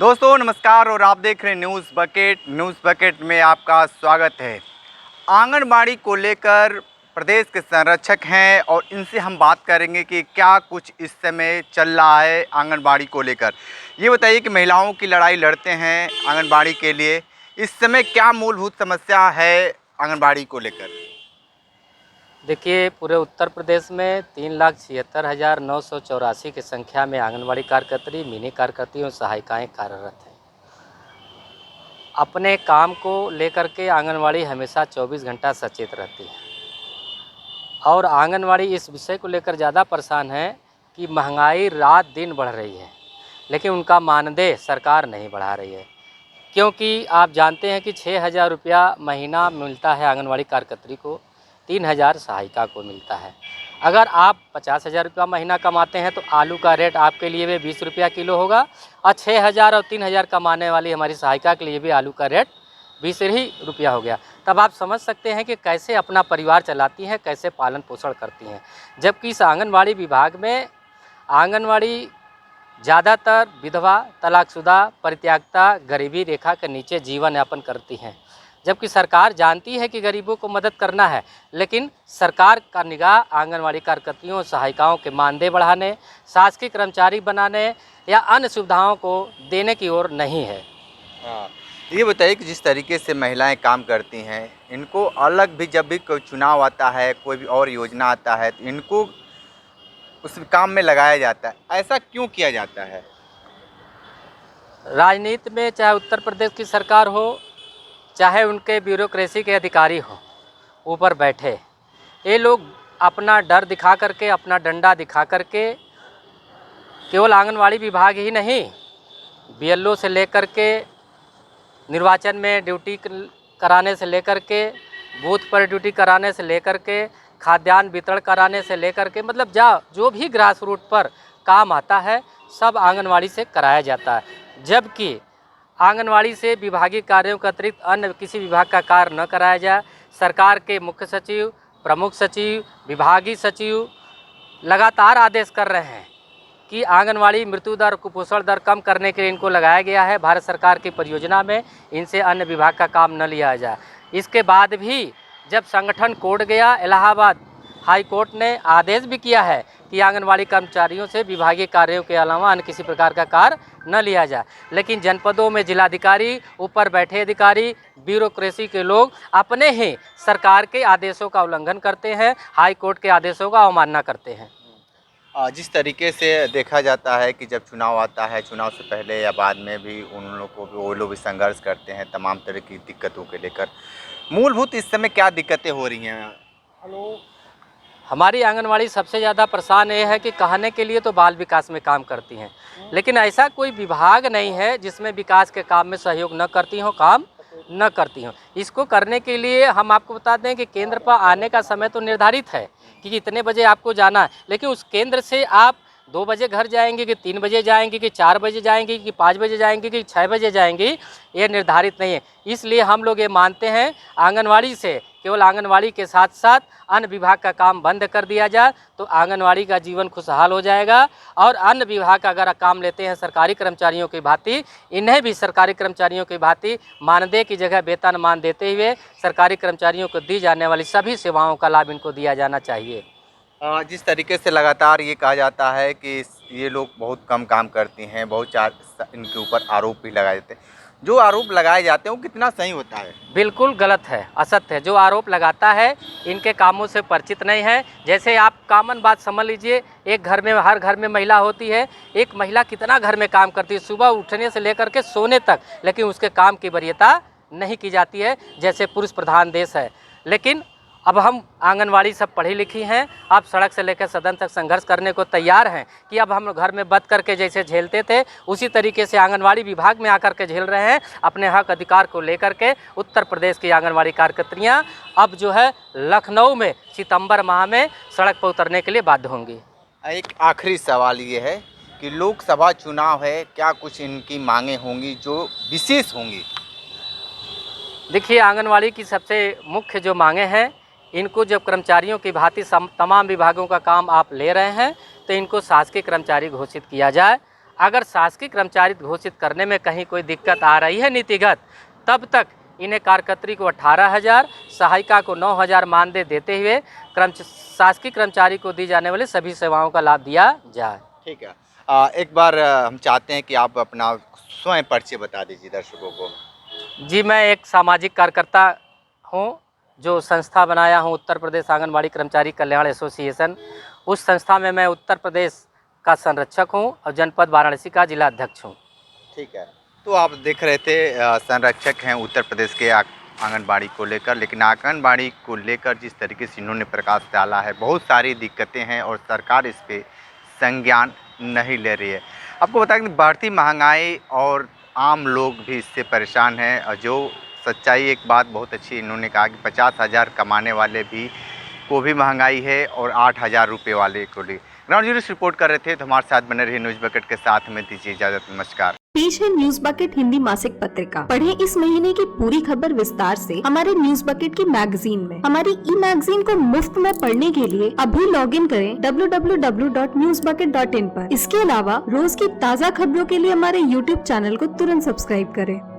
दोस्तों नमस्कार और आप देख रहे हैं न्यूज़ बकेट में आपका स्वागत है। आंगनबाड़ी को लेकर प्रदेश के संरक्षक हैं और इनसे हम बात करेंगे कि क्या कुछ इस समय चल रहा है आंगनबाड़ी को लेकर। ये बताइए कि महिलाओं की लड़ाई लड़ते हैं आंगनबाड़ी के लिए, इस समय क्या मूलभूत समस्या है आंगनबाड़ी को लेकर? देखिए, पूरे उत्तर प्रदेश में 3,76,984 की संख्या में आंगनबाड़ी कार्यकर्त्री, मिनी कार्यकर्त्री और सहायिकाएँ कार्यरत हैं। अपने काम को लेकर के आंगनबाड़ी हमेशा 24 घंटा सचेत रहती है और आंगनबाड़ी इस विषय को लेकर ज़्यादा परेशान है कि महंगाई रात दिन बढ़ रही है, लेकिन उनका मानदेय सरकार नहीं बढ़ा रही है। क्योंकि आप जानते हैं कि 6,000 रुपया महीना मिलता है आंगनबाड़ी कार्यकर्त्री को, 3,000 सहायिका को मिलता है। अगर आप 50,000 रुपया महीना कमाते हैं तो आलू का रेट आपके लिए भी 20 रुपया किलो होगा और 6,000 और 3,000 कमाने वाली हमारी सहायिका के लिए भी आलू का रेट 20 ही रुपया हो गया। तब आप समझ सकते हैं कि कैसे अपना परिवार चलाती हैं, कैसे पालन पोषण करती हैं। जबकि इस आंगनबाड़ी विभाग में आंगनबाड़ी ज़्यादातर विधवा, तलाकशुदा, परित्यक्ता, गरीबी रेखा के नीचे जीवन यापन करती हैं। जबकि सरकार जानती है कि गरीबों को मदद करना है, लेकिन सरकार का निगाह आंगनबाड़ी कार्यकर्तियों और सहायिकाओं के मानदेय बढ़ाने, शासकीय कर्मचारी बनाने या अन्य सुविधाओं को देने की ओर नहीं है। हाँ, ये बताइए कि जिस तरीके से महिलाएं काम करती हैं, इनको अलग भी जब भी कोई चुनाव आता है, कोई भी और योजना आता है, तो इनको उस काम में लगाया जाता है। ऐसा क्यों किया जाता है? राजनीति में चाहे उत्तर प्रदेश की सरकार हो, चाहे उनके ब्यूरोक्रेसी के अधिकारी हो ऊपर बैठे, ये लोग अपना डर दिखा करके, अपना डंडा दिखा करके केवल आंगनबाड़ी विभाग ही नहीं, बीएलओ से लेकर के निर्वाचन में ड्यूटी कराने से लेकर के, बूथ पर ड्यूटी कराने से लेकर के, खाद्यान्न वितरण कराने से लेकर के, मतलब जो भी ग्रास रूट पर काम आता है सब आंगनबाड़ी से कराया जाता है। जबकि आंगनबाड़ी से विभागीय कार्यों के अतिरिक्त अन्य किसी विभाग का कार्य न कराया जाए। सरकार के मुख्य सचिव, प्रमुख सचिव, विभागीय सचिव लगातार आदेश कर रहे हैं कि आंगनबाड़ी मृत्यु दर, कुपोषण दर कम करने के लिए इनको लगाया गया है भारत सरकार की परियोजना में, इनसे अन्य विभाग का काम न लिया जाए। इसके बाद भी जब संगठन कोर्ट गया, इलाहाबाद हाई कोर्ट ने आदेश भी किया है कि आंगनबाड़ी कर्मचारियों से विभागीय कार्यों के अलावा अन्य किसी प्रकार का कार्य न लिया जाए, लेकिन जनपदों में जिलाधिकारी, ऊपर बैठे अधिकारी, ब्यूरोक्रेसी के लोग अपने ही सरकार के आदेशों का उल्लंघन करते हैं, हाई कोर्ट के आदेशों का अवमानना करते हैं। जिस तरीके से देखा जाता है कि जब चुनाव आता है, चुनाव से पहले या बाद में भी उन लोगों को भी, वो लोग भी संघर्ष करते हैं तमाम तरह की दिक्कतों के लेकर। मूलभूत इस समय क्या दिक्कतें हो रही हैं? हमारी आंगनबाड़ी सबसे ज़्यादा परेशान ये है कि कहने के लिए तो बाल विकास में काम करती हैं, लेकिन ऐसा कोई विभाग नहीं है जिसमें विकास के काम में सहयोग न करती हो, काम न करती हो। इसको करने के लिए हम आपको बता दें कि केंद्र पर आने का समय तो निर्धारित है कि इतने बजे आपको जाना है, लेकिन उस केंद्र से आप 2 बजे घर जाएंगे कि 3 बजे जाएंगे कि 4 बजे जाएंगे कि 5 बजे जाएंगे कि 6 बजे जाएंगे, ये निर्धारित नहीं है। इसलिए हम लोग ये मानते हैं आंगनबाड़ी से केवल आंगनबाड़ी के साथ साथ अन्य विभाग का काम बंद कर दिया जाए तो आंगनबाड़ी का जीवन खुशहाल हो जाएगा। और अन्य विभाग का अगर काम लेते हैं सरकारी कर्मचारियों की भांति, इन्हें भी सरकारी कर्मचारियों की भांति मानदेय की जगह वेतनमान देते हुए सरकारी कर्मचारियों को दी जाने वाली सभी सेवाओं का लाभ इनको दिया जाना चाहिए। जिस तरीके से लगातार ये कहा जाता है कि ये लोग बहुत कम काम करती हैं, इनके ऊपर आरोप भी लगाए जाते हैं, जो आरोप लगाए जाते हैं वो कितना सही होता है? बिल्कुल गलत है, असत्य है। जो आरोप लगाता है इनके कामों से परिचित नहीं है। जैसे आप कॉमन बात समझ लीजिए, एक घर में, हर घर में महिला होती है, एक महिला कितना घर में काम करती है, सुबह उठने से लेकर के सोने तक, लेकिन उसके काम की वरीयता नहीं की जाती है। जैसे पुरुष प्रधान देश है, लेकिन अब हम आंगनबाड़ी सब पढ़ी लिखी हैं, अब सड़क से लेकर सदन तक संघर्ष करने को तैयार हैं कि अब हम घर में बंद करके जैसे झेलते थे उसी तरीके से आंगनबाड़ी विभाग में आकर के झेल रहे हैं। अपने हक अधिकार को लेकर के उत्तर प्रदेश की आंगनबाड़ी कार्यकर्त्रियाँ अब जो है लखनऊ में सितंबर माह में सड़क पर उतरने के लिए बाध्य होंगी। एक आखिरी सवाल ये है कि लोकसभा चुनाव है, क्या कुछ इनकी मांगें होंगी जो विशेष होंगी? देखिए, आंगनबाड़ी की सबसे मुख्य जो मांगें हैं, इनको जब कर्मचारियों की भांति तमाम विभागों का काम आप ले रहे हैं तो इनको शासकीय कर्मचारी घोषित किया जाए। अगर शासकीय कर्मचारी घोषित करने में कहीं कोई दिक्कत आ रही है नीतिगत, तब तक इन्हें कार्यकर्त्री को 18,000, सहायिका को 9,000 मानदेय देते हुए शासकीय कर्मचारी को दी जाने वाली सभी सेवाओं का लाभ दिया जाए। ठीक है। एक बार हम चाहते हैं कि आप अपना स्वयं परिचय बता दीजिए दर्शकों को। जी, मैं एक सामाजिक कार्यकर्ता हूँ जो संस्था बनाया हूँ उत्तर प्रदेश आंगनबाड़ी कर्मचारी कल्याण एसोसिएशन। उस संस्था में मैं उत्तर प्रदेश का संरक्षक हूँ और जनपद वाराणसी का जिला अध्यक्ष हूँ। ठीक है। तो आप देख रहे थे संरक्षक हैं उत्तर प्रदेश के आंगनबाड़ी को लेकर, लेकिन आंगनबाड़ी को लेकर जिस तरीके से इन्होंने प्रकाश डाला है, बहुत सारी दिक्कतें हैं और सरकार इस पे संज्ञान नहीं ले रही है। आपको बता दें बढ़ती महंगाई और आम लोग भी इससे परेशान हैं। और जो सच्चाई एक बात बहुत अच्छी इन्होंने कहा कि 50,000 कमाने वाले भी को भी महंगाई है और 8,000 रुपये वाले को भी। ग्राउंड जीरो से रिपोर्ट कर रहे थे, तो हमारे साथ बने रहिए न्यूज़ बकेट के साथ। में दीजिए इजाज़त, नमस्कार। पेश है न्यूज बकेट हिंदी मासिक पत्रिका। पढ़ें इस महीने की पूरी खबर विस्तार से हमारे न्यूज बकेट की मैगजीन में। हमारी ई मैगजीन को मुफ्त में पढ़ने के लिए अभी लॉगिन करें www.newsbucket.in पर। इसके अलावा रोज की ताज़ा खबरों के लिए हमारे YouTube चैनल को तुरंत सब्सक्राइब करें।